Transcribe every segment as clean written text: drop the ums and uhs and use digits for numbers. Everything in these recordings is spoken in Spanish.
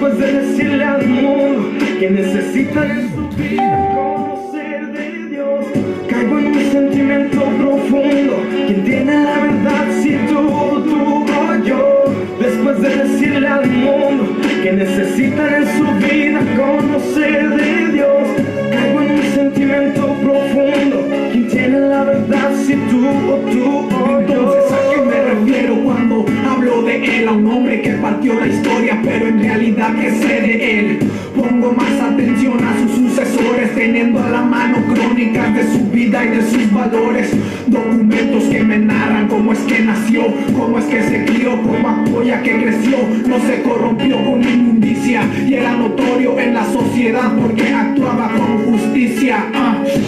Después de decirle al mundo que necesitan en su vida conocer de Dios, caigo en un sentimiento profundo. ¿Quién tiene la verdad si tú o yo? Después de decirle al mundo que necesitan en su vida conocer de Dios, caigo en un sentimiento profundo. ¿Quién tiene la verdad si tú o yo? Entonces, ¿a qué me refiero cuando hablo de él? A un hombre que partió la historia, pero en realidad que sé de él. Pongo más atención a sus sucesores, teniendo a la mano crónicas de su vida y de sus valores. Documentos que me narran cómo es que nació, cómo es que se crió, cómo apoya que creció. No se corrompió con inmundicia y era notorio en la sociedad porque actuaba con justicia.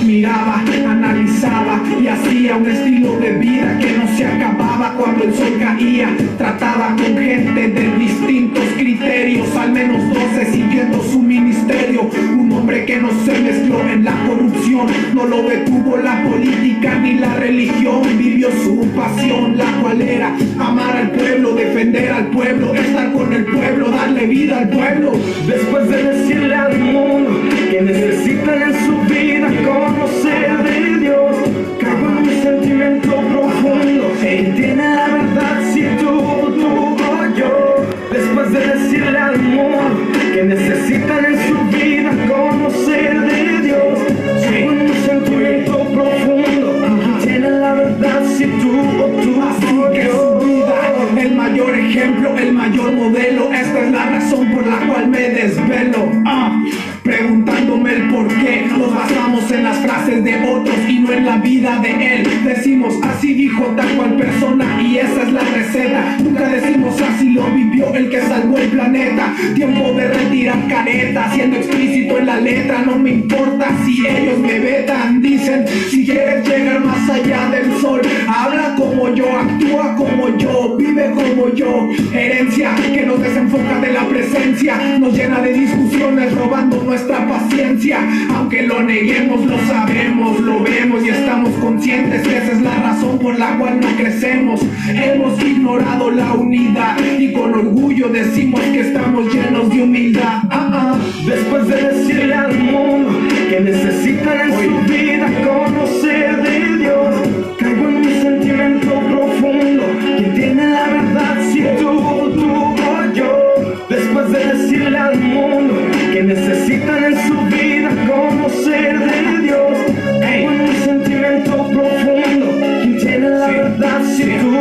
Miraba, analizaba y hacía un estilo de vida que no se acababa cuando el sol caía. Trataba con gente de distintos criterios, al menos 12 siguiendo su ministerio. Un hombre que no se mezcló en la corrupción, no lo detuvo la política ni la religión. Vivió su pasión, la cual era amar al pueblo, defender al pueblo, estar con el pueblo, darle vida al pueblo. Después de decirle al mundo que necesitan en su vida conocer de Dios, caigo en un sentimiento profundo. ¿Quién tiene la verdad si tú o yo? Después de decirle al mundo que necesitan en su vida conocer de Dios, caigo en un sentimiento profundo. ¿Quién tiene la verdad si tú o yo? Así que su vida, el mayor ejemplo, el mayor modelo. Esta es la razón por la cual me desvelo, preguntándome el por qué. Nos basamos en las frases de otros y no en la vida de él. Decimos así dijo tal cual persona y esa es la receta. Nunca decimos así lo vivió el que salvó el planeta. Tiempo de retirar careta, siendo explícito en la letra. No me importa si ellos me vetan. Dicen si quieres llegar más allá del sol, habla como yo, actúa como yo, vive como yo. Herencia que nos desenfoca de la presencia, nos llena de discusiones robando nuestra paciencia. Aunque lo neguemos, lo sabemos, lo vemos y estamos conscientes que esa es la razón por la cual no crecemos. Hemos ignorado la unidad y con orgullo decimos que estamos llenos de humildad. Después de decirle al mundo que necesitan en su vida conocer de Dios, caigo en un sentimiento profundo. ¿Quién tiene la verdad si tú o yo? Después de decirle al mundo que necesitan en su vida conocer de Dios, caigo en un sentimiento profundo. ¿Quién tiene la verdad si tú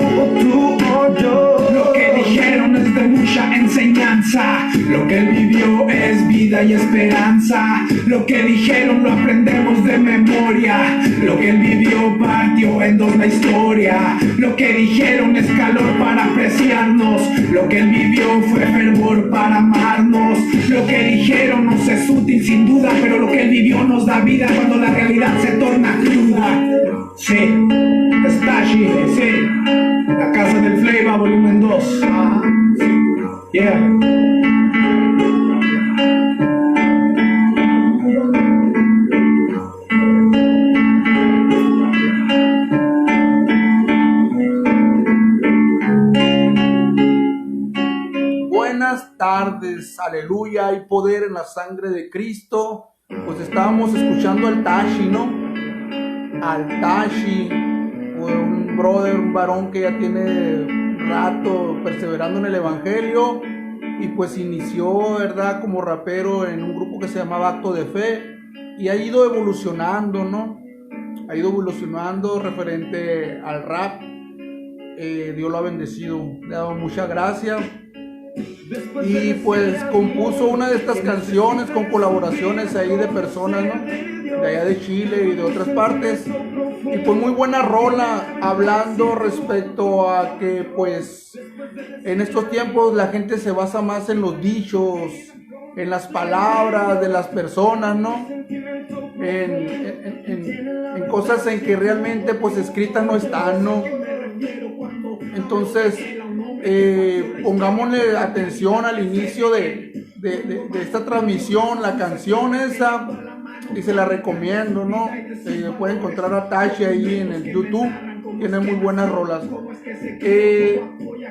o yo? Lo que dijeron es de mucha enseñanza, lo que él vivió es vida y esperanza. Lo que dijeron lo aprendemos de memoria, lo que él vivió partió en dos la historia. Lo que dijeron es calor para apreciarnos, lo que él vivió fue fervor para amarnos. Lo que dijeron nos es útil sin duda, pero lo que él vivió nos da vida cuando la realidad se torna cruda. Sí, está allí, sí, La Casa del Flavor volumen 2. Yeah. Buenas tardes, aleluya, hay poder en la sangre de Cristo. Pues estábamos escuchando al Tashi, ¿no? Al Tashi, un brother, un varón que ya tiene rato perseverando en el evangelio y pues inició, ¿verdad?, como rapero en un grupo que se llamaba Acto de Fe y ha ido evolucionando, ¿no? Ha ido evolucionando referente al rap. Dios lo ha bendecido, le ha dado mucha gracia. Y pues compuso una de estas canciones con colaboraciones ahí de personas, ¿no?, de allá de Chile y de otras partes. Y pues muy buena rola, hablando respecto a que pues en estos tiempos la gente se basa más en los dichos, en las palabras de las personas, ¿no? En cosas en que realmente pues escritas no están, ¿no? Entonces pongámosle atención al inicio de esta transmisión, la canción esa, y se la recomiendo, ¿no? Pueden encontrar a Tashi ahí en el YouTube, tiene muy buenas rolas.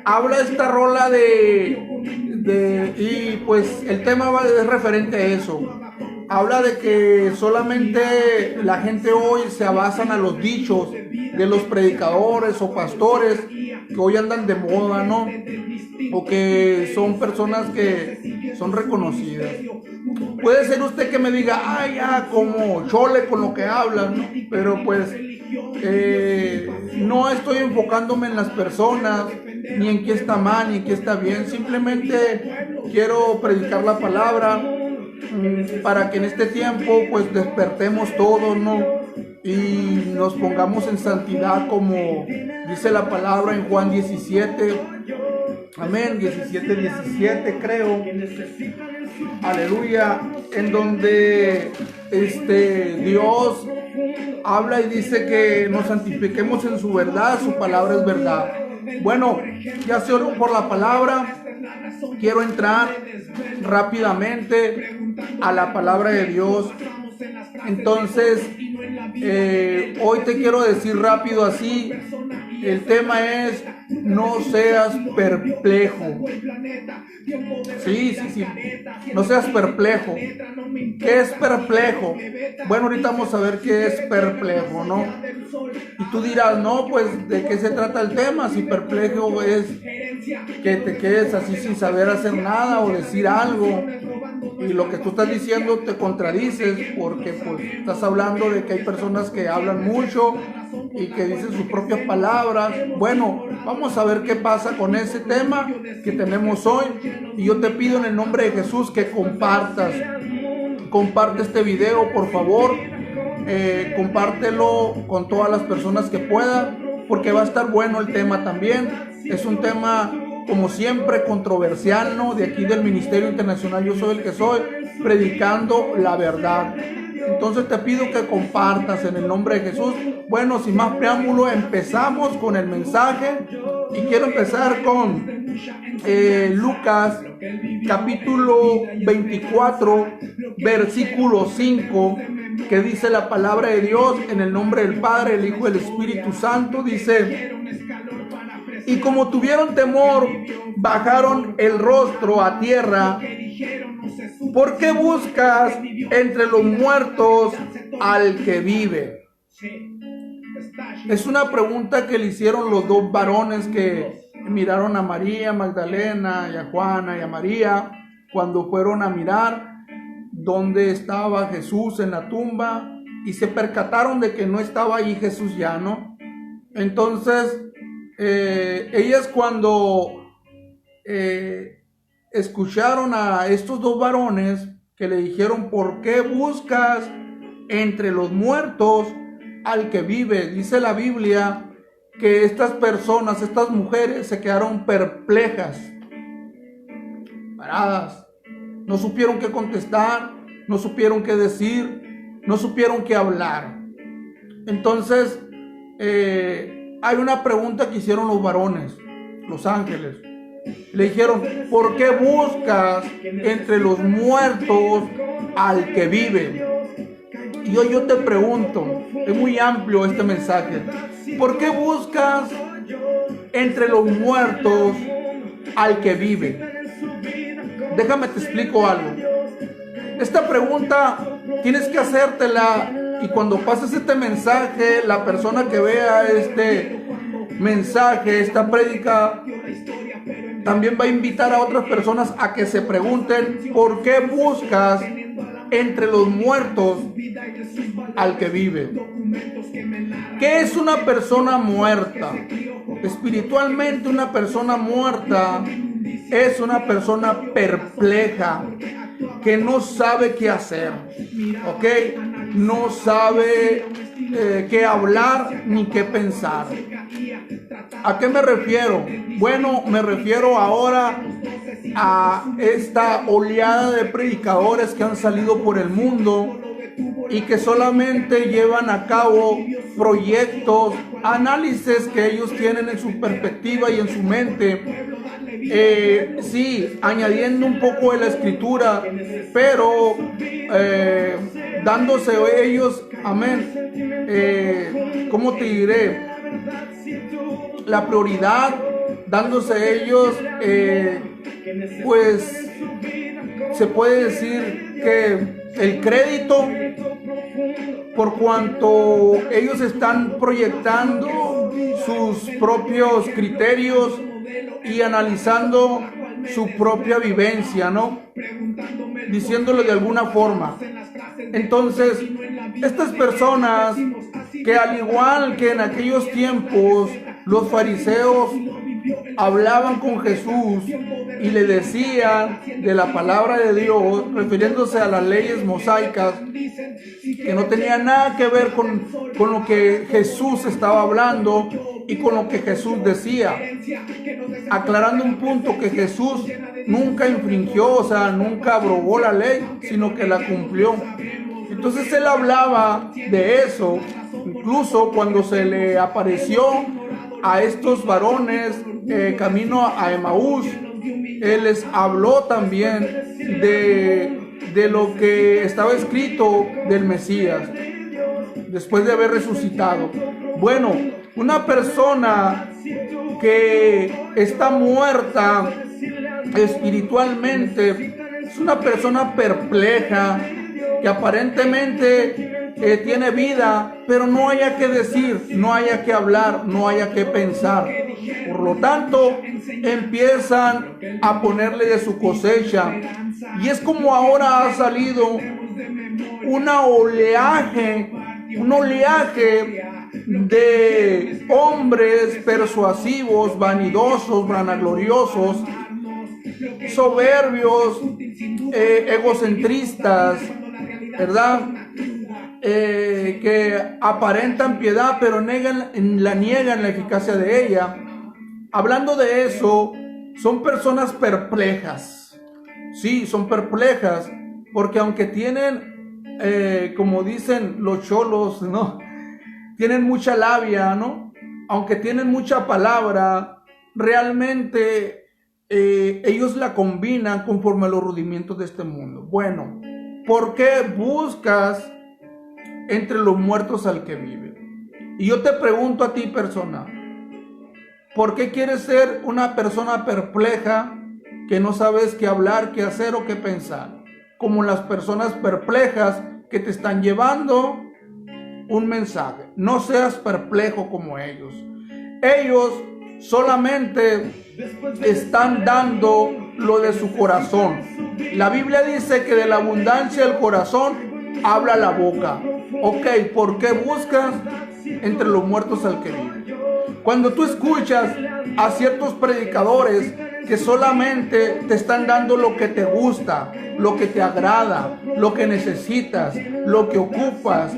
Habla esta rola de Y pues el tema es referente a eso. Habla de que solamente la gente hoy se basan a los dichos de los predicadores o pastores que hoy andan de moda, ¿no? O que son personas que son reconocidas. Puede ser usted que me diga, ay, ya, como chole con lo que hablan, ¿no? Pero pues no estoy enfocándome en las personas, ni en qué está mal, ni en qué está bien. Simplemente quiero predicar la palabra para que en este tiempo pues despertemos todos, ¿no? Y nos pongamos en santidad como dice la palabra en Juan 17. Amén, 17 creo. Aleluya. En donde Dios habla y dice que nos santifiquemos en su verdad, su palabra es verdad. Bueno, ya se oró por la palabra. Quiero entrar rápidamente a la palabra de Dios. Entonces, hoy te quiero decir rápido así. El tema es: no seas perplejo. Sí. No seas perplejo. ¿Qué es perplejo? Bueno, ahorita vamos a ver qué es perplejo, ¿no? Y tú dirás, no, pues, ¿de qué se trata el tema? Si perplejo es que te quedes así sin saber hacer nada o decir algo, y lo que tú estás diciendo te contradices, porque pues estás hablando de que hay personas que hablan mucho y que dicen sus propias palabras. Bueno, vamos a ver qué pasa con ese tema que tenemos hoy, y yo te pido en el nombre de Jesús que comparte este video, por favor. Compártelo con todas las personas que puedan, porque va a estar bueno el tema también. Es un tema, como siempre, controversial, ¿no? De aquí del Ministerio Internacional Yo Soy el que Soy, predicando la verdad. Entonces te pido que compartas en el nombre de Jesús. Bueno, sin más preámbulo, empezamos con el mensaje, y quiero empezar con Lucas capítulo 24 versículo 5, que dice la palabra de Dios en el nombre del Padre, el Hijo y el Espíritu Santo. Dice: y como tuvieron temor, bajaron el rostro a tierra. ¿Por qué buscas entre los muertos al que vive? Es una pregunta que le hicieron los dos varones que miraron a María Magdalena y a Juana y a María cuando fueron a mirar dónde estaba Jesús en la tumba, y se percataron de que no estaba ahí Jesús ya, ¿no? Entonces ellas, cuando escucharon a estos dos varones que le dijeron: ¿por qué buscas entre los muertos al que vive? Dice la Biblia que estas personas, estas mujeres, se quedaron perplejas, paradas. No supieron qué contestar, no supieron qué decir, no supieron qué hablar. Entonces, hay una pregunta que hicieron los varones, los ángeles. Le dijeron: ¿por qué buscas entre los muertos al que vive? Y hoy yo te pregunto, es muy amplio este mensaje: ¿por qué buscas entre los muertos al que vive? Déjame te explico algo. Esta pregunta tienes que hacértela, y cuando pases este mensaje, la persona que vea este mensaje, esta prédica, también va a invitar a otras personas a que se pregunten: ¿por qué buscas entre los muertos al que vive? ¿Qué es una persona muerta? Espiritualmente, una persona muerta es una persona perpleja, que no sabe qué hacer, ¿ok? No sabe qué hablar ni qué pensar. ¿A qué me refiero? Bueno, me refiero ahora a esta oleada de predicadores que han salido por el mundo y que solamente llevan a cabo proyectos, análisis que ellos tienen en su perspectiva y en su mente. Sí, añadiendo un poco de la escritura, pero dándose ellos, amén, ¿cómo te diré? La prioridad, dándose ellos pues se puede decir que el crédito, por cuanto ellos están proyectando sus propios criterios y analizando su propia vivencia, ¿no? Diciéndolo de alguna forma. Entonces, estas personas que, al igual que en aquellos tiempos, los fariseos hablaban con Jesús y le decían de la palabra de Dios, refiriéndose a las leyes mosaicas, que no tenía nada que ver con lo que Jesús estaba hablando y con lo que Jesús decía, aclarando un punto, que Jesús nunca infringió, o sea, nunca abrogó la ley, sino que la cumplió. Entonces él hablaba de eso, incluso cuando se le apareció a estos varones camino a Emaús, él les habló también de lo que estaba escrito del Mesías, después de haber resucitado. Bueno, una persona que está muerta espiritualmente es una persona perpleja, que aparentemente tiene vida, pero no haya que decir, no haya que hablar, no haya que pensar. Por lo tanto, empiezan a ponerle de su cosecha. Y es como ahora ha salido un oleaje de hombres persuasivos, vanidosos, vanagloriosos, soberbios, egocentristas, ¿verdad? Que aparentan piedad, pero niegan la eficacia de ella. Hablando de eso, son personas perplejas. Sí, son perplejas, porque aunque tienen, como dicen los cholos, ¿no? Tienen mucha labia, ¿no? Aunque tienen mucha palabra, realmente ellos la combinan conforme a los rudimentos de este mundo. Bueno, ¿por qué buscas entre los muertos al que vive? Y yo te pregunto a ti, persona, ¿por qué quieres ser una persona perpleja que no sabes qué hablar, qué hacer o qué pensar? Como las personas perplejas que te están llevando un mensaje. No seas perplejo como ellos. Ellos solamente están dando lo de su corazón. La Biblia dice que de la abundancia del corazón habla la boca. Ok, ¿por qué buscas entre los muertos al que vive? Cuando tú escuchas a ciertos predicadores que solamente te están dando lo que te gusta, lo que te agrada, lo que necesitas, lo que ocupas,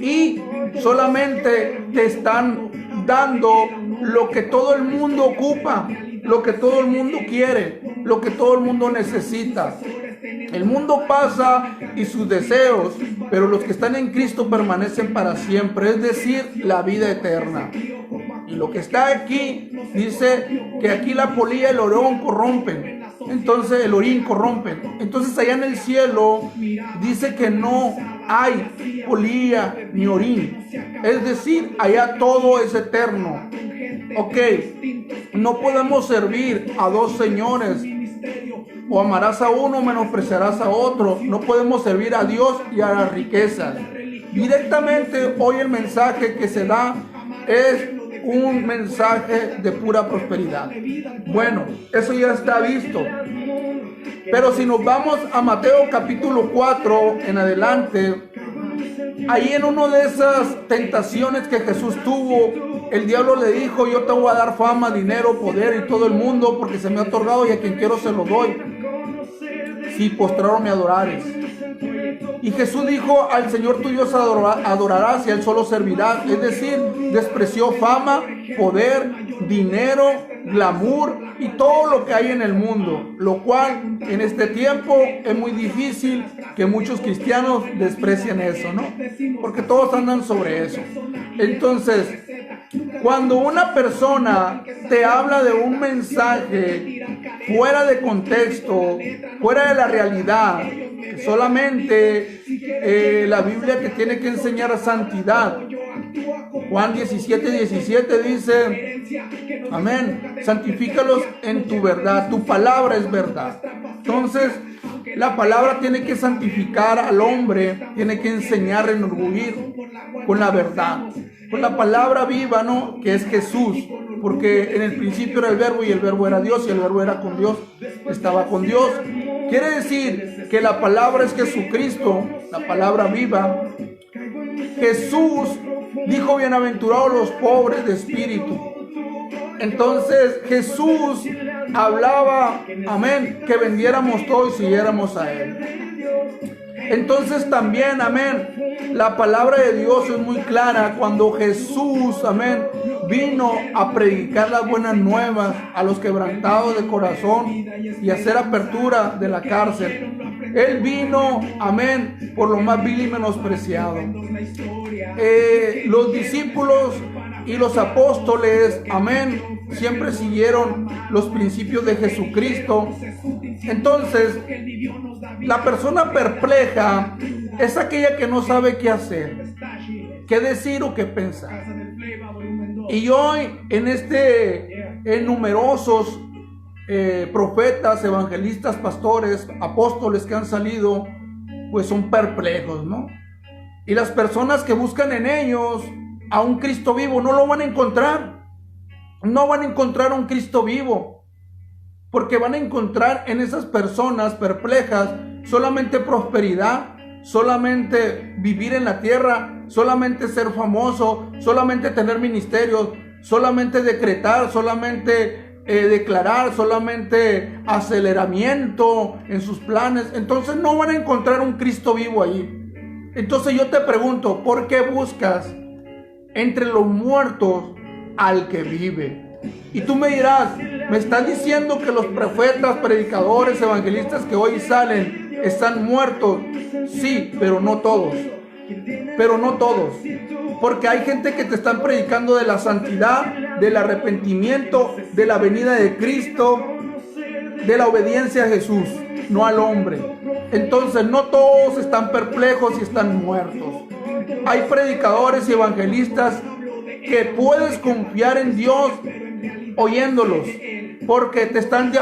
y solamente te están dando lo que todo el mundo ocupa, lo que todo el mundo quiere, lo que todo el mundo necesita. El mundo pasa y sus deseos, pero los que están en Cristo permanecen para siempre, es decir, la vida eterna. Y lo que está aquí dice que aquí la polilla y el orín corrompen. Entonces allá en el cielo dice que no hay polilla ni orín. Es decir, allá todo es eterno. Ok, no podemos servir a dos señores. O amarás a uno o menospreciarás a otro. No podemos servir a Dios y a las riquezas. Directamente hoy el mensaje que se da es un mensaje de pura prosperidad. Bueno, eso ya está visto. Pero si nos vamos a Mateo capítulo 4 en adelante, ahí en una de esas tentaciones que Jesús tuvo, el diablo le dijo: yo te voy a dar fama, dinero, poder y todo el mundo, porque se me ha otorgado y a quien quiero se lo doy, si postrado me adorares. Y Jesús dijo: al Señor tu Dios adorarás y a Él solo servirás. Es decir, despreció fama, poder, dinero, glamour y todo lo que hay en el mundo, lo cual en este tiempo es muy difícil que muchos cristianos desprecien eso, ¿no? Porque todos andan sobre eso. Entonces, cuando una persona te habla de un mensaje fuera de contexto, fuera de la realidad, que solamente la Biblia te tiene que enseñar santidad, Juan 17:17 dice, amén, santifícalos en tu verdad, tu palabra es verdad. Entonces, la palabra tiene que santificar al hombre, tiene que enseñar, enorgullir con la verdad, con la palabra viva, ¿no? Que es Jesús, porque en el principio era el verbo y el verbo era Dios y el verbo era con Dios, estaba con Dios. Quiere decir que la palabra es Jesucristo, la palabra viva. Jesús dijo, bienaventurados los pobres de espíritu. Entonces Jesús hablaba, amén, que vendiéramos todo y siguiéramos a Él. Entonces también, amén, la palabra de Dios es muy clara. Cuando Jesús, amén, vino a predicar las buenas nuevas a los quebrantados de corazón y hacer apertura de la cárcel, Él vino, amén, por lo más vil y menospreciado. Los discípulos y los apóstoles, amén, siempre siguieron los principios de Jesucristo. Entonces, la persona perpleja es aquella que no sabe qué hacer, qué decir o qué pensar. Y hoy en numerosos profetas, evangelistas, pastores, apóstoles que han salido, pues son perplejos, ¿no? Y las personas que buscan en ellos a un Cristo vivo no lo van a encontrar. No van a encontrar a un Cristo vivo, porque van a encontrar en esas personas perplejas solamente prosperidad, solamente vivir en la tierra, solamente ser famoso, solamente tener ministerios, solamente decretar, solamente declarar, solamente aceleramiento en sus planes. Entonces no van a encontrar un Cristo vivo ahí. Entonces yo te pregunto, ¿por qué buscas entre los muertos al que vive? Y tú me dirás, me estás diciendo que los profetas, predicadores, evangelistas que hoy salen están muertos. Sí, pero no todos. Pero no todos. Porque hay gente que te están predicando de la santidad, del arrepentimiento, de la venida de Cristo, de la obediencia a Jesús, no al hombre. Entonces no todos están perplejos y están muertos. Hay predicadores y evangelistas que puedes confiar en Dios oyéndolos, porque te están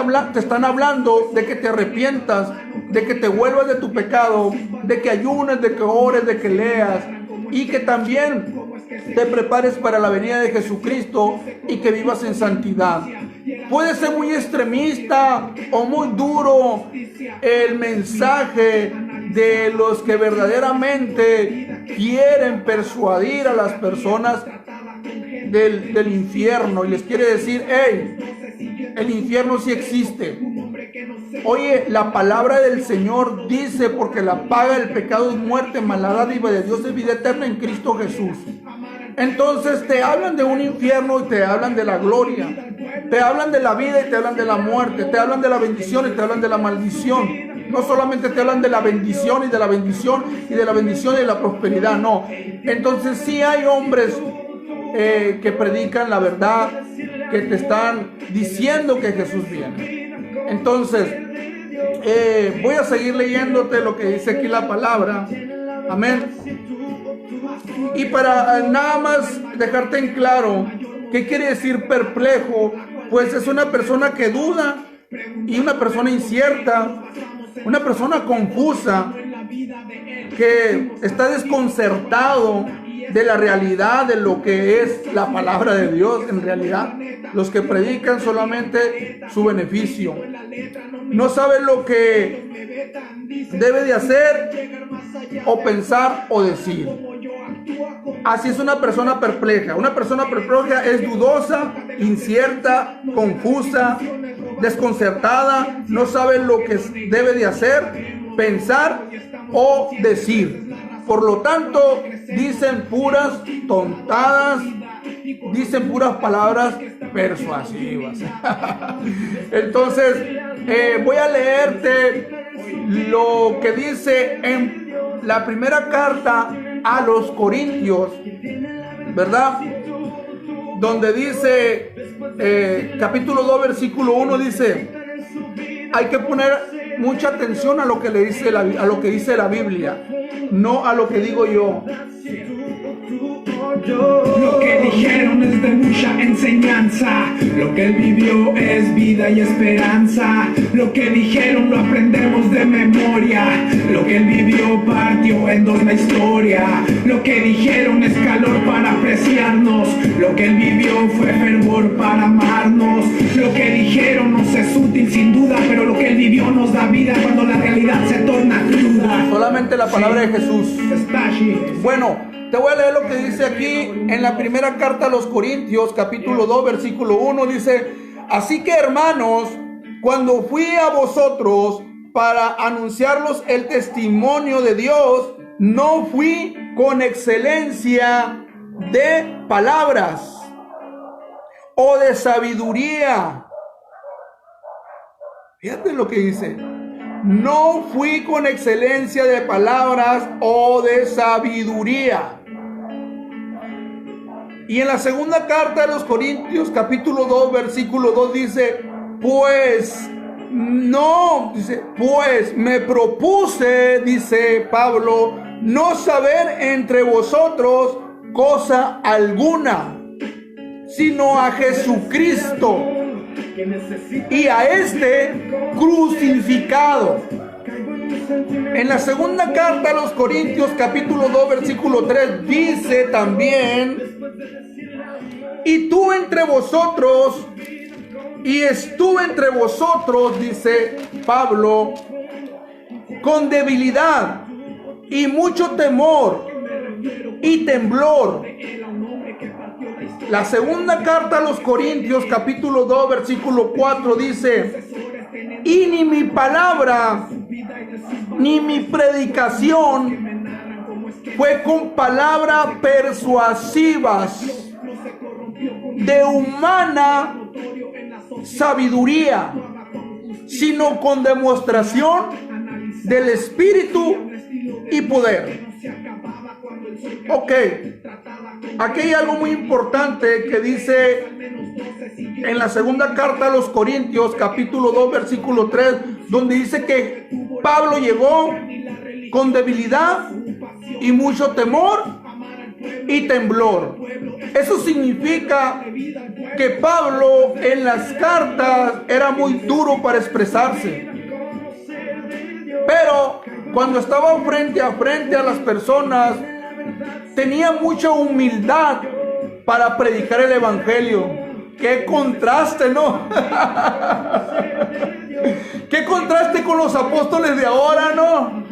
hablando de que te arrepientas, de que te vuelvas de tu pecado, de que ayunes, de que ores, de que leas, y que también te prepares para la venida de Jesucristo y que vivas en santidad. Puede ser muy extremista o muy duro el mensaje de los que verdaderamente quieren persuadir a las personas del infierno y les quiere decir, hey, el infierno sí existe. Oye, la palabra del Señor dice, porque la paga del pecado es muerte, mas la dádiva de Dios es vida eterna en Cristo Jesús. Entonces te hablan de un infierno y te hablan de la gloria, te hablan de la vida y te hablan de la muerte, te hablan de la bendición y te hablan de la maldición. No solamente te hablan de la bendición y de la bendición y de la bendición y de la prosperidad, no. Entonces sí hay hombres que predican la verdad, que te están diciendo que Jesús viene. Entonces voy a seguir leyéndote lo que dice aquí la palabra. Amén. Y para nada más dejarte en claro qué quiere decir perplejo, pues es una persona que duda y una persona incierta, una persona confusa, que está desconcertado de la realidad de lo que es la palabra de Dios. En realidad, los que predican solamente su beneficio, no saben lo que debe de hacer o pensar o decir. Así es una persona perpleja. Una persona perpleja es dudosa, incierta, confusa, desconcertada, no sabe lo que debe de hacer, pensar o decir. Por lo tanto, dicen puras tontadas, dicen puras palabras persuasivas. Entonces, voy a leerte lo que dice en la primera carta a los Corintios, ¿verdad? Donde dice, capítulo 2, versículo 1, dice, hay que poner mucha atención a lo que dice la Biblia, no a lo que digo yo. Lo que dijeron es de mucha enseñanza. Lo que él vivió es vida y esperanza. Lo que dijeron lo aprendemos de memoria. Lo que él vivió partió en dos la historia. Lo que dijeron es calor para apreciarnos. Lo que él vivió fue fervor para amarnos. Lo que dijeron nos es útil sin duda, pero lo que él vivió nos da vida cuando la realidad se torna cruda. Solamente la palabra de Jesús. Está allí. Bueno, te voy a leer lo que dice aquí en la primera carta a los Corintios, capítulo 2, versículo 1. Dice: así que, hermanos, cuando fui a vosotros para anunciarlos el testimonio de Dios, no fui con excelencia de palabras o de sabiduría. Fíjate lo que dice. No fui con excelencia de palabras o de sabiduría. Y en la segunda carta de los Corintios, capítulo 2, versículo 2 dice: pues me propuse, dice Pablo, no saber entre vosotros cosa alguna, sino a Jesucristo y a este crucificado. En la segunda carta a los Corintios, capítulo 2, versículo 3, dice también: y tú entre vosotros, y estuve entre vosotros, dice Pablo, con debilidad y mucho temor y temblor. La segunda carta a los Corintios, capítulo 2, versículo 4 dice: y ni mi palabra ni mi predicación fue con palabras persuasivas de humana sabiduría, sino con demostración del Espíritu y poder. Ok, aquí hay algo muy importante que dice en la segunda carta a los Corintios, capítulo 2, versículo 3, donde dice que Pablo llegó con debilidad y mucho temor y temblor. Eso significa que Pablo en las cartas era muy duro para expresarse, pero cuando estaba frente a las personas tenía mucha humildad para predicar el evangelio. ¡Qué contraste!, ¿no? ¡Qué contraste con los apóstoles de ahora!, ¿no?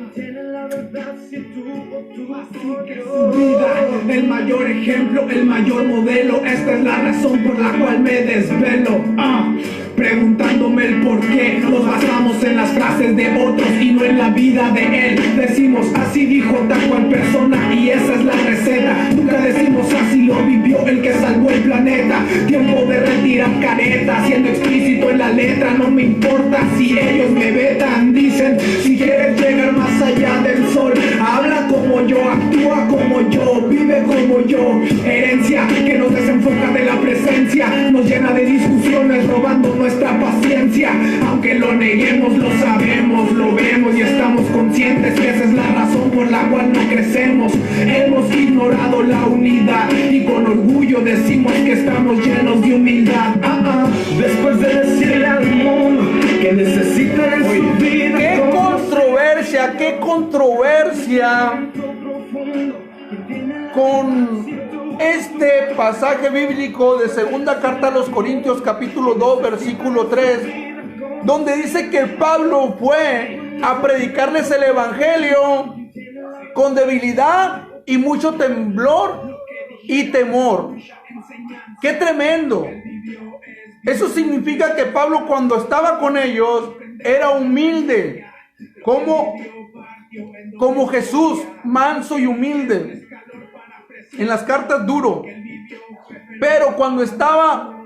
Vida, el mayor ejemplo, el mayor modelo. Esta es la razón por la cual me desvelo, preguntándome el por qué. Nos basamos en las frases de otros y no en la vida de él. Decimos así dijo tal cual persona y esa es la receta. Nunca decimos así lo vivió el que salvó el planeta. Tiempo de retirar careta, siendo explícito en la letra. No me importa si ellos me vetan. Dicen si quieres llegar más allá del sol, habla como yo, actúa como yo, vive como yo. Herencia que nos desenfoca de la presencia, nos llena de discusiones robando nuestra paciencia. Aunque lo neguemos, lo sabemos, lo vemos y estamos conscientes que esa es la razón por la cual no crecemos. Hemos ignorado la unidad y con orgullo decimos que estamos llenos de humildad. Después de decirle al mundo que necesitan en su vida. ¡Qué controversia con este pasaje bíblico de segunda carta a los Corintios, capítulo 2, versículo 3, donde dice que Pablo fue a predicarles el evangelio con debilidad y mucho temblor y temor? ¡Qué tremendo! Eso significa que Pablo, cuando estaba con ellos, era humilde, como Jesús, manso y humilde. En las cartas duro, pero cuando estaba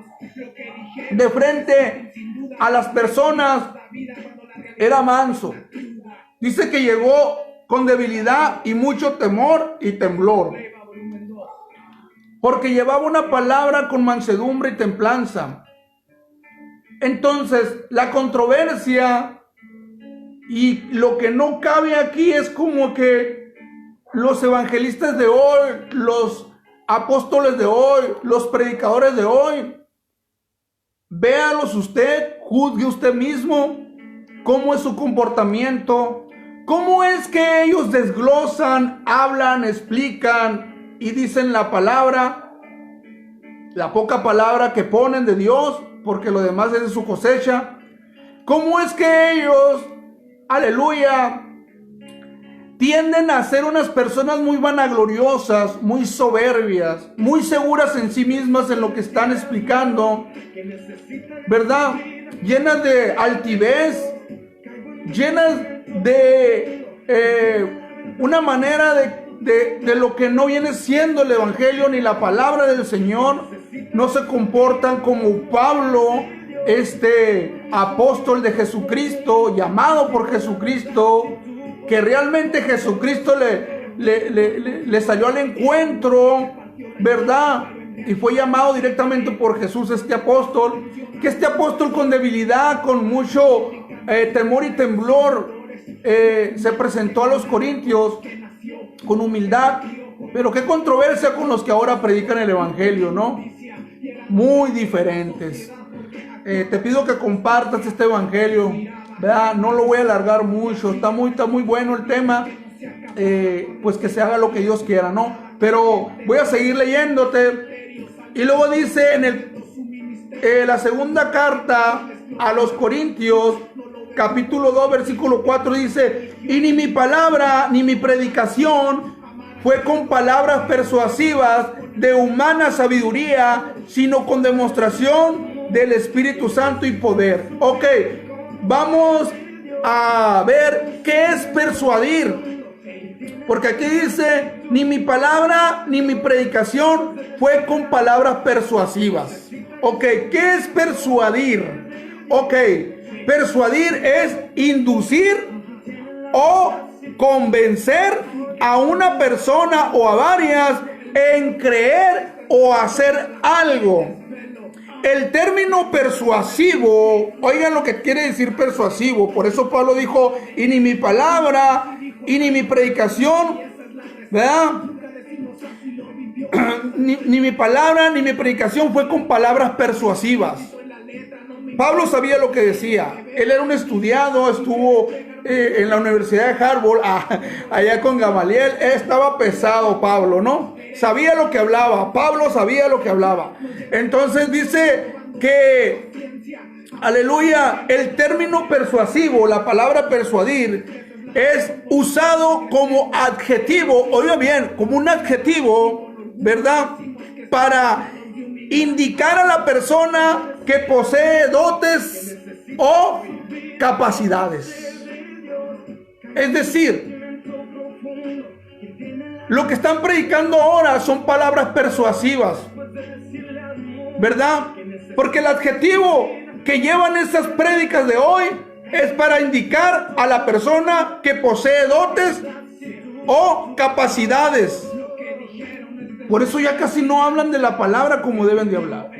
de frente a las personas era manso. Dice que llegó con debilidad y mucho temor y temblor, porque llevaba una palabra con mansedumbre y templanza. Entonces, la controversia y lo que no cabe aquí es como que los evangelistas de hoy, los apóstoles de hoy, los predicadores de hoy, véalos usted, juzgue usted mismo cómo es su comportamiento, cómo es que ellos desglosan, hablan, explican y dicen la palabra, la poca palabra que ponen de Dios, porque lo demás es de su cosecha. Cómo es que ellos, aleluya, tienden a ser unas personas muy vanagloriosas, muy soberbias, muy seguras en sí mismas en lo que están explicando, ¿verdad? Llenas de altivez, llenas de una manera de lo que no viene siendo el evangelio ni la palabra del Señor. No se comportan como Pablo, apóstol de Jesucristo, llamado por Jesucristo, que realmente Jesucristo le salió al encuentro, ¿verdad? Y fue llamado directamente por Jesús este apóstol, que este apóstol con debilidad, con mucho temor y temblor, se presentó a los corintios con humildad. Pero qué controversia con los que ahora predican el evangelio, ¿no? Muy diferentes. Te pido que compartas este evangelio, ¿verdad? No lo voy a alargar mucho, está muy bueno el tema, pues que se haga lo que Dios quiera, ¿no? Pero voy a seguir leyéndote. Y luego dice en la segunda carta a los Corintios, capítulo 2, versículo 4, dice: y ni mi palabra ni mi predicación fue con palabras persuasivas de humana sabiduría, sino con demostración del Espíritu Santo y poder. Ok, vamos a ver qué es persuadir, porque aquí dice: ni mi palabra ni mi predicación fue con palabras persuasivas. Ok, ¿qué es persuadir? Ok, persuadir es inducir o convencer a una persona o a varias en creer o hacer algo. El término persuasivo, oigan lo que quiere decir persuasivo. Por eso Pablo dijo: y ni mi palabra y ni mi predicación, ¿verdad? ni mi palabra ni mi predicación fue con palabras persuasivas. Pablo sabía lo que decía. Él era un estudiado, estuvo en la Universidad de Harvard, allá con Gamaliel. Estaba pesado Pablo, ¿no? Sabía lo que hablaba. Pablo sabía lo que hablaba. Entonces dice que, aleluya, el término persuasivo, la palabra persuadir, es usado como adjetivo, oiga bien, como un adjetivo, ¿verdad? Para indicar a la persona que posee dotes o capacidades. Es decir, lo que están predicando ahora son palabras persuasivas, ¿verdad? Porque el adjetivo que llevan esas prédicas de hoy es para indicar a la persona que posee dotes o capacidades. Por eso ya casi no hablan de la palabra como deben de hablar.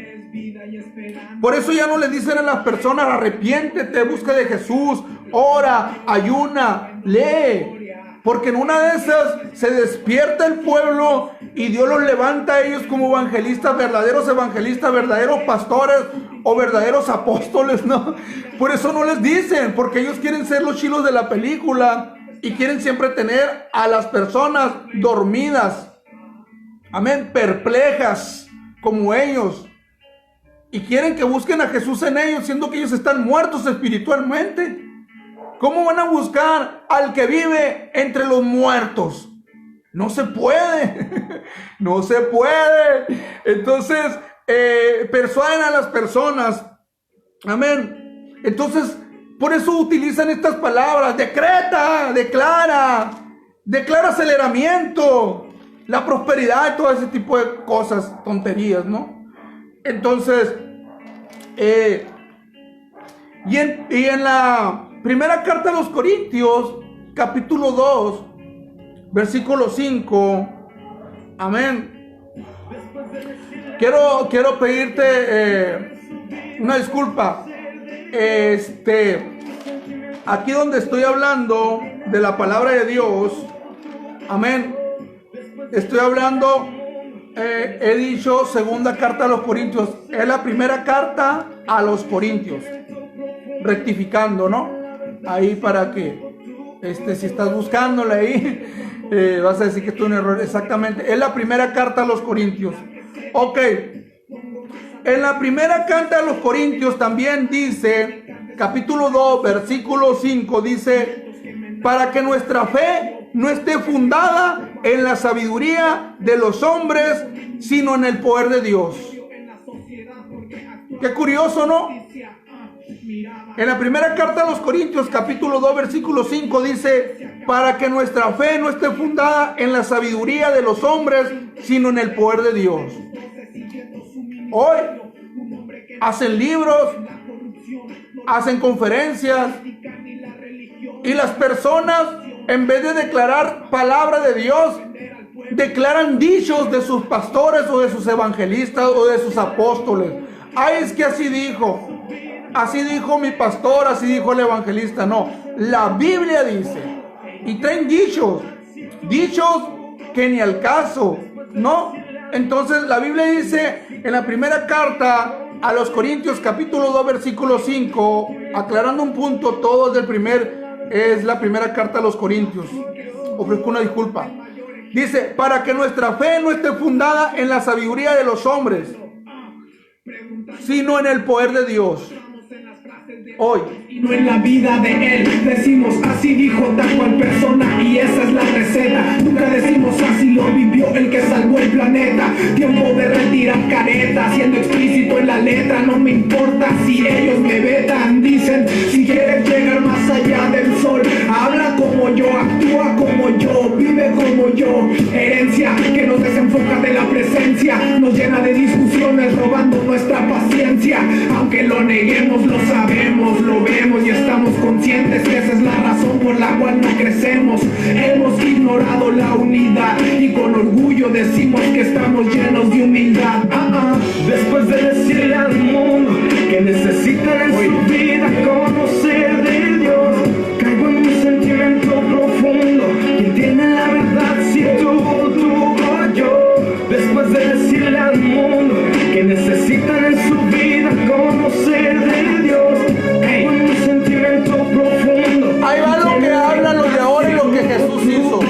Por eso ya no le dicen a las personas: arrepiéntete, busca de Jesús, ora, ayuna, lee. Porque en una de esas se despierta el pueblo y Dios los levanta a ellos como evangelistas, verdaderos pastores o verdaderos apóstoles, ¿no? Por eso no les dicen, porque ellos quieren ser los chilos de la película y quieren siempre tener a las personas dormidas, amén, perplejas como ellos. Y quieren que busquen a Jesús en ellos, siendo que ellos están muertos espiritualmente. ¿Cómo van a buscar al que vive entre los muertos? No se puede. No se puede. Entonces, persuaden a las personas. Amén. Entonces, por eso utilizan estas palabras: decreta, declara aceleramiento, la prosperidad y todo ese tipo de cosas, tonterías, ¿no? Entonces, y en la primera carta a los Corintios, capítulo 2, versículo 5, amén. Quiero pedirte una disculpa. Aquí donde estoy hablando de la palabra de Dios, amén, estoy hablando he dicho segunda carta a los Corintios. Es la primera carta a los Corintios. Rectificando, ¿no? Ahí para que, si estás buscándola ahí, vas a decir que esto es un error. Exactamente. Es la primera carta a los Corintios. Ok. En la primera carta a los Corintios también dice, capítulo 2, versículo 5, dice, para que nuestra fe no esté fundada en la sabiduría de los hombres, sino en el poder de Dios. Qué curioso, ¿no? En la primera carta a los Corintios, capítulo 2, versículo 5, dice, para que nuestra fe no esté fundada en la sabiduría de los hombres, sino en el poder de Dios. Hoy hacen libros, hacen conferencias, y las personas, en vez de declarar palabra de Dios, declaran dichos de sus pastores o de sus evangelistas o de sus apóstoles. Ay, es que así dijo mi pastor, así dijo el evangelista. No, la Biblia dice, y traen dichos que ni al caso, ¿no? Entonces la Biblia dice en la primera carta a los Corintios, capítulo 2, versículo 5, aclarando un punto, todo es la primera carta a los Corintios. Ofrezco una disculpa. Dice, para que nuestra fe no esté fundada en la sabiduría de los hombres, sino en el poder de Dios. Hoy, y no en la vida de él. Decimos así dijo tal cual persona, y esa es la receta. Nunca decimos así lo vivió el que salvó el planeta. Tiempo de retirar careta, siendo explícito en la letra. No me importa si ellos me vetan. Dicen, si quieres llegar más allá del sol, habla como yo, actúa como yo, vive como yo. Herencia que nos desenfoca de la presencia, nos llena de discusiones, robando nuestra paciencia. Aunque lo neguemos, lo sabemos, lo vemos y estamos conscientes que esa es la razón por la cual no crecemos. Hemos ignorado la unidad y con orgullo decimos que estamos llenos de humildad. Después de decirle al mundo que necesitan en su vida conocer de Dios, caigo en un sentimiento profundo. ¿Quién tiene la verdad si tú o yo? Después de decirle al mundo que necesitan en su vida conocer de Dios, caigo en un sentimiento profundo. ahí va lo que hablan los de ahora y lo que Jesús hizo.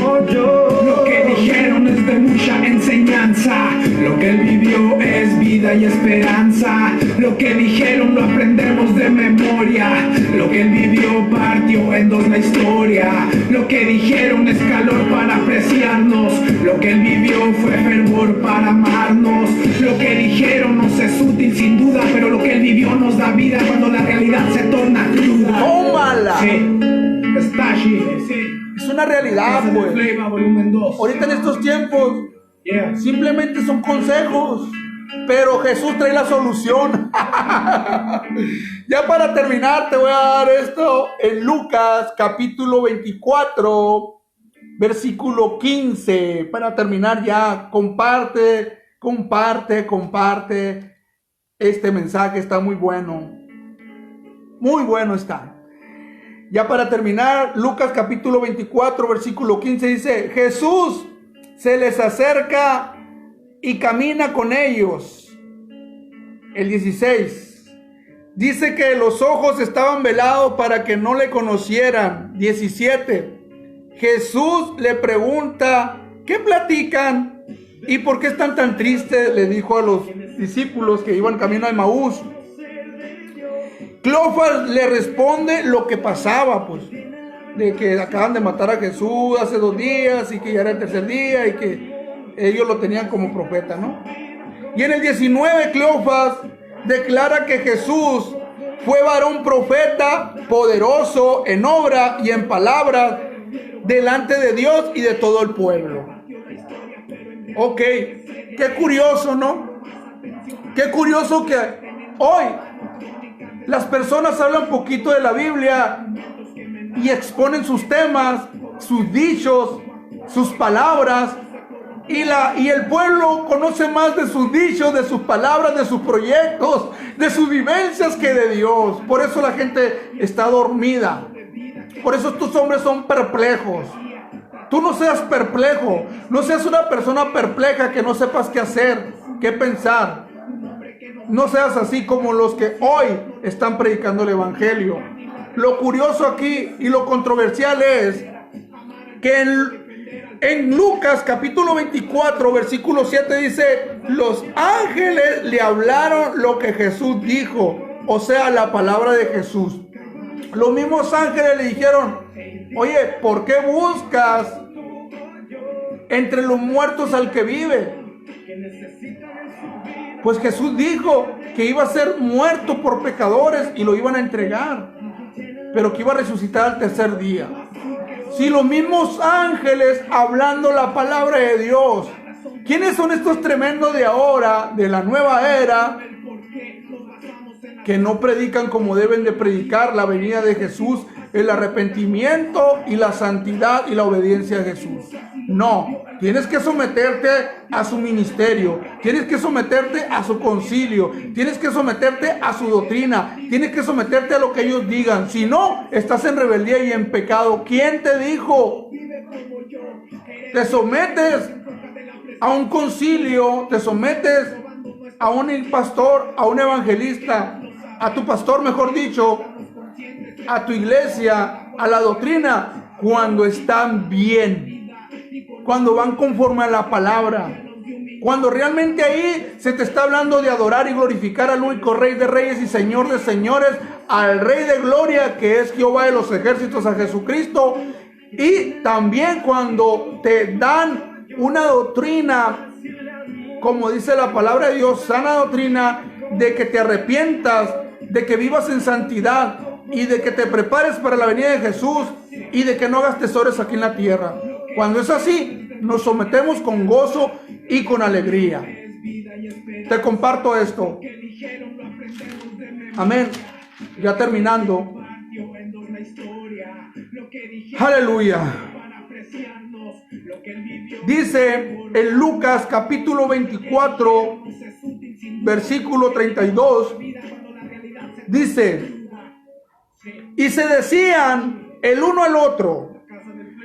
Lo que dijeron es de mucha enseñanza, lo que él vivió es vida y esperanza. Lo que dijeron lo aprendemos de memoria, lo que él vivió partió en dos la historia. Lo que dijeron es calor para apreciarnos, lo que él vivió fue fervor para amarnos. Lo que dijeron nos es útil sin duda, pero lo que él vivió nos da vida cuando la realidad se torna cruda. ¡Tómala! Sí, está allí, sí. Es una realidad, pues. Flava, volumen 2. Ahorita en estos tiempos, simplemente son consejos, pero Jesús trae la solución. Ya para terminar, te voy a dar esto en Lucas, capítulo 24, versículo 15. Para terminar ya, comparte. Este mensaje está muy bueno. Muy bueno está. Ya para terminar, Lucas capítulo 24, versículo 15 dice, Jesús se les acerca y camina con ellos. El 16 dice que los ojos estaban velados para que no le conocieran. 17, Jesús le pregunta, ¿qué platican? ¿Y por qué están tan tristes? Le dijo a los discípulos que iban camino a Emaús. Cleofas le responde lo que pasaba, pues, de que acaban de matar a Jesús hace 2 días y que ya era el tercer día y que ellos lo tenían como profeta, ¿no? Y en el 19, Cleofas declara que Jesús fue varón profeta, poderoso en obra y en palabra, delante de Dios y de todo el pueblo. Ok, qué curioso, ¿no? Qué curioso que hoy las personas hablan poquito de la Biblia y exponen sus temas, sus dichos, sus palabras, y el pueblo conoce más de sus dichos, de sus palabras, de sus proyectos, de sus vivencias que de Dios. Por eso la gente está dormida. Por eso estos hombres son perplejos. Tú no seas perplejo, no seas una persona perpleja que no sepas qué hacer, qué pensar. No seas así como los que hoy están predicando el evangelio. Lo curioso aquí y lo controversial es que en Lucas capítulo 24 versículo 7 dice: los ángeles le hablaron lo que Jesús dijo, o sea, la palabra de Jesús. Los mismos ángeles le dijeron: oye, ¿por qué buscas entre los muertos al que vive? Pues Jesús dijo que iba a ser muerto por pecadores y lo iban a entregar, pero que iba a resucitar al tercer día. Si los mismos ángeles hablando la palabra de Dios, ¿quiénes son estos tremendos de ahora, de la nueva era, que no predican como deben de predicar la venida de Jesús, el arrepentimiento y la santidad y la obediencia a Jesús? No, tienes que someterte a su ministerio, tienes que someterte a su concilio, tienes que someterte a su doctrina, tienes que someterte a lo que ellos digan. Si no, estás en rebeldía y en pecado. ¿Quién te dijo? Te sometes a un concilio, te sometes a un pastor, a un evangelista, a tu pastor, mejor dicho, a tu iglesia, a la doctrina, cuando están bien, cuando van conforme a la palabra, cuando realmente ahí se te está hablando de adorar y glorificar al único Rey de Reyes y Señor de Señores, al Rey de Gloria, que es Jehová de los ejércitos, a Jesucristo. Y también cuando te dan una doctrina, como dice la palabra de Dios, sana doctrina, de que te arrepientas, de que vivas en santidad y de que te prepares para la venida de Jesús y de que no hagas tesoros aquí en la tierra. Cuando es así, nos sometemos con gozo y con alegría. Te comparto esto. Amén. Ya terminando. Aleluya. Dice en Lucas capítulo 24, versículo 32, dice: y se decían el uno al otro: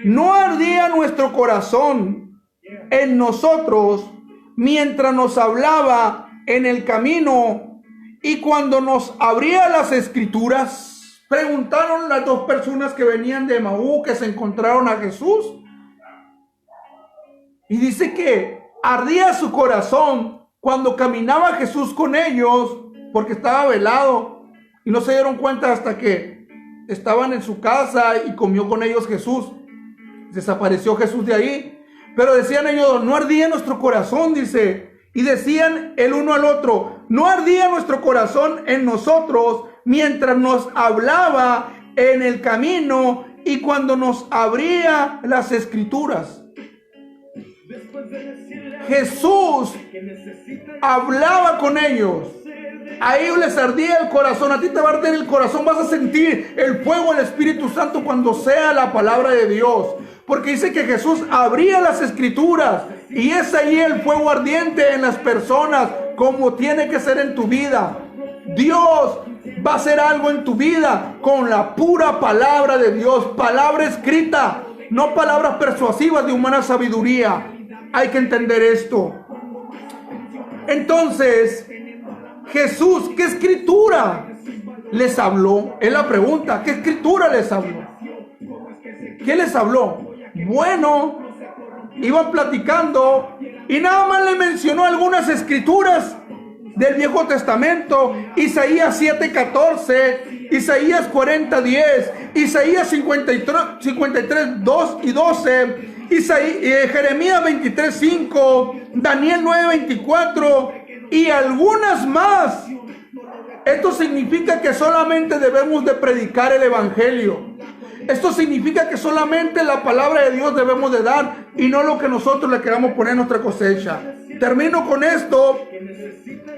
¿no ardía nuestro corazón en nosotros mientras nos hablaba en el camino y cuando nos abría las escrituras? Preguntaron las dos personas que venían de Emaú, que se encontraron a Jesús. Y dice que ardía su corazón cuando caminaba Jesús con ellos, porque estaba velado y no se dieron cuenta hasta que estaban en su casa y comió con ellos Jesús. Desapareció Jesús de ahí. Pero decían ellos: no ardía nuestro corazón, dice. Y decían el uno al otro: no ardía nuestro corazón en nosotros mientras nos hablaba en el camino y cuando nos abría las escrituras. Jesús hablaba con ellos. A ellos les ardía el corazón. A ti te va a arder el corazón. Vas a sentir el fuego del Espíritu Santo cuando sea la palabra de Dios. Porque dice que Jesús abría las escrituras. Y es ahí el fuego ardiente en las personas, como tiene que ser en tu vida. Dios va a hacer algo en tu vida con la pura palabra de Dios. Palabra escrita, no palabras persuasivas de humana sabiduría. Hay que entender esto. Entonces, Jesús, ¿qué escritura les habló? Es la pregunta. ¿Qué escritura les habló? ¿Qué les habló? Bueno, iban platicando y nada más le mencionó algunas escrituras del Viejo Testamento: Isaías 7:14, Isaías 40:10, Isaías 53:2 y 12, Jeremías 23:5, Daniel 9:24 y algunas más. Esto significa que solamente debemos de predicar el evangelio. Esto significa que solamente la palabra de Dios debemos de dar y no lo que nosotros le queramos poner en nuestra cosecha. Termino con esto.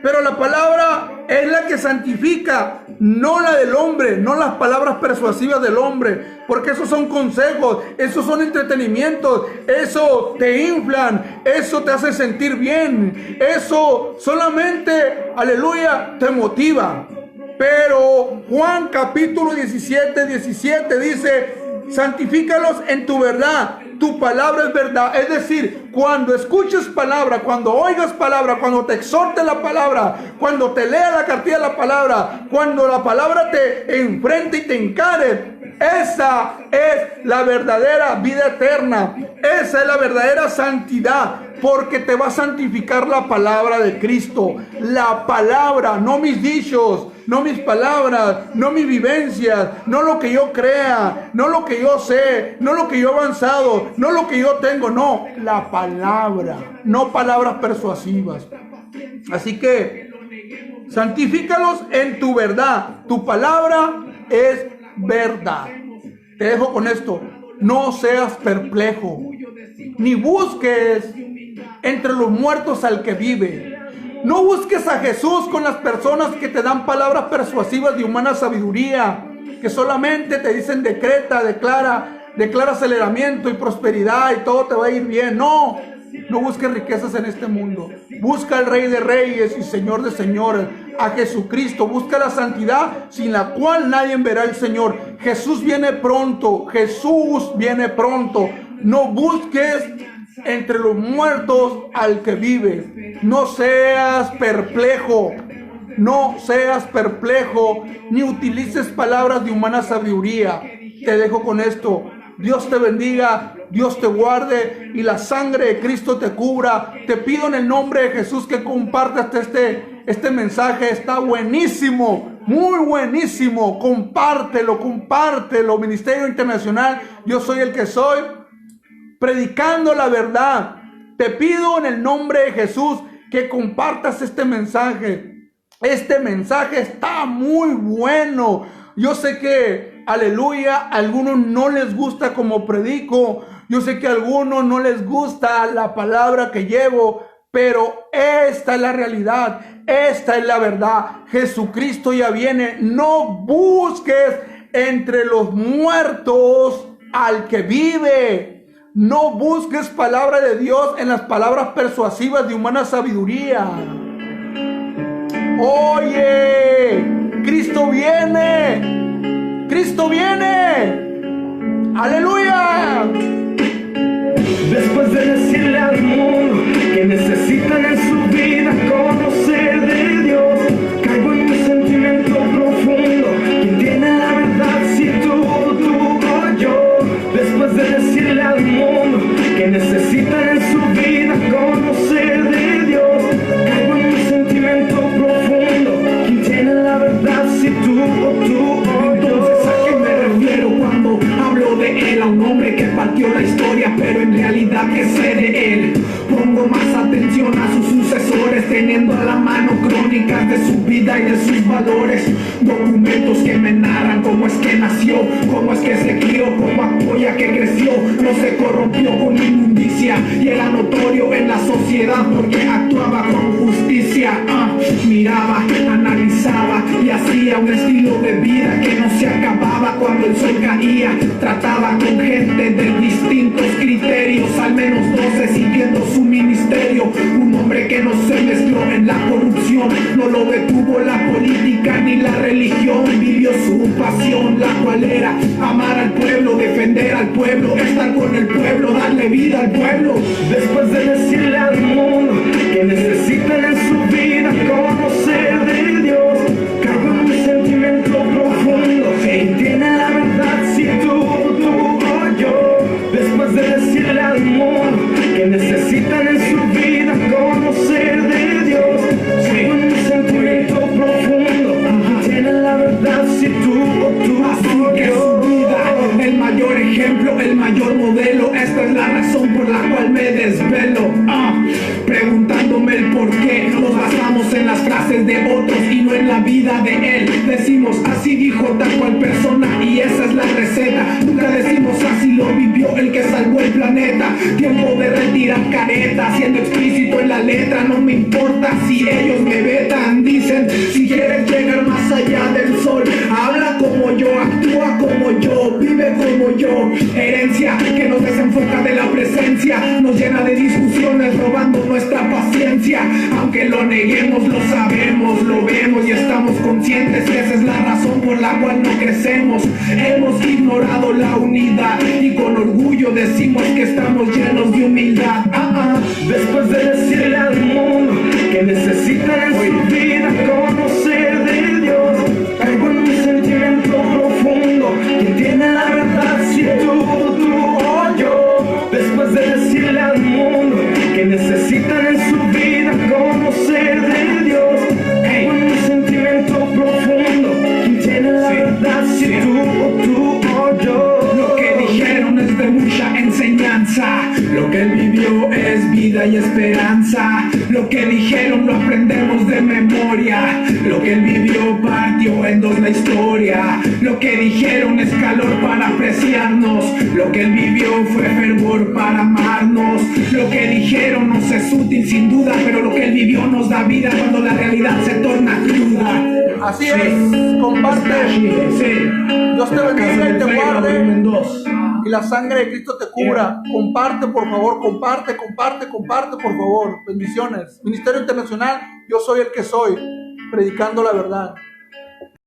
Pero la palabra es la que santifica, no la del hombre, no las palabras persuasivas del hombre, porque esos son consejos, esos son entretenimientos, eso te inflan, eso te hace sentir bien, eso solamente, aleluya, te motiva. Pero Juan capítulo 17 dice: santifícalos en tu verdad, tu palabra es verdad. Es decir, cuando escuches palabra, cuando oigas palabra, cuando te exhorte la palabra, cuando te lea la cartilla de la palabra, cuando la palabra te enfrente y te encare, esa es la verdadera vida eterna. Esa es la verdadera santidad, porque te va a santificar la palabra de Cristo. La palabra, no mis dichos, no mis palabras, no mis vivencias, no lo que yo crea, no lo que yo sé, no lo que yo he avanzado, no lo que yo tengo, no, la palabra, no palabras persuasivas. Así que santifícalos en tu verdad. Tu palabra es verdad. Te dejo con esto. No seas perplejo, ni busques entre los muertos al que vive. No busques a Jesús con las personas que te dan palabras persuasivas de humana sabiduría, que solamente te dicen decreta, declara aceleramiento y prosperidad y todo te va a ir bien. No busques riquezas en este mundo. Busca al Rey de Reyes y Señor de Señores, a Jesucristo. Busca la santidad sin la cual nadie verá al Señor. Jesús viene pronto. Jesús viene pronto. No busques entre los muertos al que vive. No seas perplejo. No seas perplejo, ni utilices palabras de humana sabiduría. Te dejo con esto. Dios te bendiga, Dios te guarde y la sangre de Cristo te cubra. Te pido en el nombre de Jesús que compartas este mensaje. Está buenísimo, muy buenísimo. Compártelo. Ministerio Internacional, yo soy el que soy, predicando la verdad. Te pido en el nombre de Jesús que compartas este mensaje. Este mensaje está muy bueno. Yo sé que, aleluya, a algunos no les gusta como predico. Yo sé que a algunos no les gusta la palabra que llevo, pero esta es la realidad, esta es la verdad. Jesucristo ya viene. No busques entre los muertos al que vive. No busques palabra de Dios en las palabras persuasivas de humana sabiduría. Oye, Cristo viene. Cristo viene. Aleluya. Después de decirle al mundo que necesitan en su vida conocer de Dios, caigo en un sentimiento profundo. ¿Quién tiene la verdad si tú o yo? Después de decirle al mundo que necesitan en su vida conocer de Dios, caigo en un sentimiento profundo. ¿Quién tiene la verdad si tú o yo? Entonces, ¿a qué me refiero cuando hablo de él? A un hombre que partió la historia, pero en realidad que sé de él. Pongo más atención a sus sucesores, teniendo a la mano crónicas de su vida y de sus valores. Documentos que me narran cómo es que nació, cómo es que se crió, cómo apoya que creció. No se corrompió con inmundicia y era notorio en la sociedad porque actuaba con justicia. Miraba, analizaba y hacía un estilo de vida que no se acababa cuando el sol caía. Trataba con gente de distintos criterios, al menos 12 siguiendo su ministerio. Un hombre que no se mezcló en la corrupción, no lo detuvo la política ni la religión. Vivió su pasión, la cual era amar al pueblo, defender al pueblo, estar con el pueblo, darle vida al pueblo. Después de decirle al mundo que necesitan en su vida conocer de Dios, caigo en un sentimiento profundo. ¿Quién tiene la verdad si tú o yo? Después de decirle al mundo que necesitan en su vida conocer de Dios, caigo en un sentimiento profundo. ¿Quién tiene la verdad si tú o yo? Su vida, el mayor ejemplo, el mayor modelo. Esta es la razón por la cual me desvelo, preguntándome el por qué. Nos basamos en las frases de otros y no en la vida de él. Decimos así dijo tal cual persona y esa es la receta. Nunca decimos así lo vivió el que salvó el planeta. Tiempo de retirar careta, siendo explícito en la letra. No me importa si ellos me vetan. Dicen si quieres llegar más allá del sol, habla como yo, actúa como yo, vive como yo. Herencia que nos desenfoca de la presencia, nos llena de discusiones robando nuestra paciencia. Aunque lo neguemos, lo sabemos, lo lo vemos y estamos conscientes que esa es la razón por la cual no crecemos. Hemos ignorado la unidad y con orgullo decimos que estamos llenos de humildad. Después de decirle al mundo que necesitan en su vida conocer de Dios, caigo en un sentimiento profundo. ¿Quién tiene la verdad si tú o yo? Después de decirle al mundo que necesitan en su vida conocer de Dios, caigo en un sentimiento profundo. ¿Quién tiene la verdad si tú o yo? Lo que dijeron es de mucha enseñanza, lo que él vivió es vida y esperanza. Lo que dijeron lo aprendemos de memoria, lo que él vivió partió en dos la historia. Lo que dijeron es calor para apreciarnos, lo que él vivió fue fervor para amarnos. Lo que dijeron nos es útil sin duda, pero lo que él vivió nos da vida cuando la realidad se torna cruda. Así es, comparte. Dios te bendiga y te guarde. Y la sangre de Cristo te cubra. Comparte, por favor, comparte, por favor. Bendiciones. Ministerio Internacional, yo soy el que soy, predicando la verdad.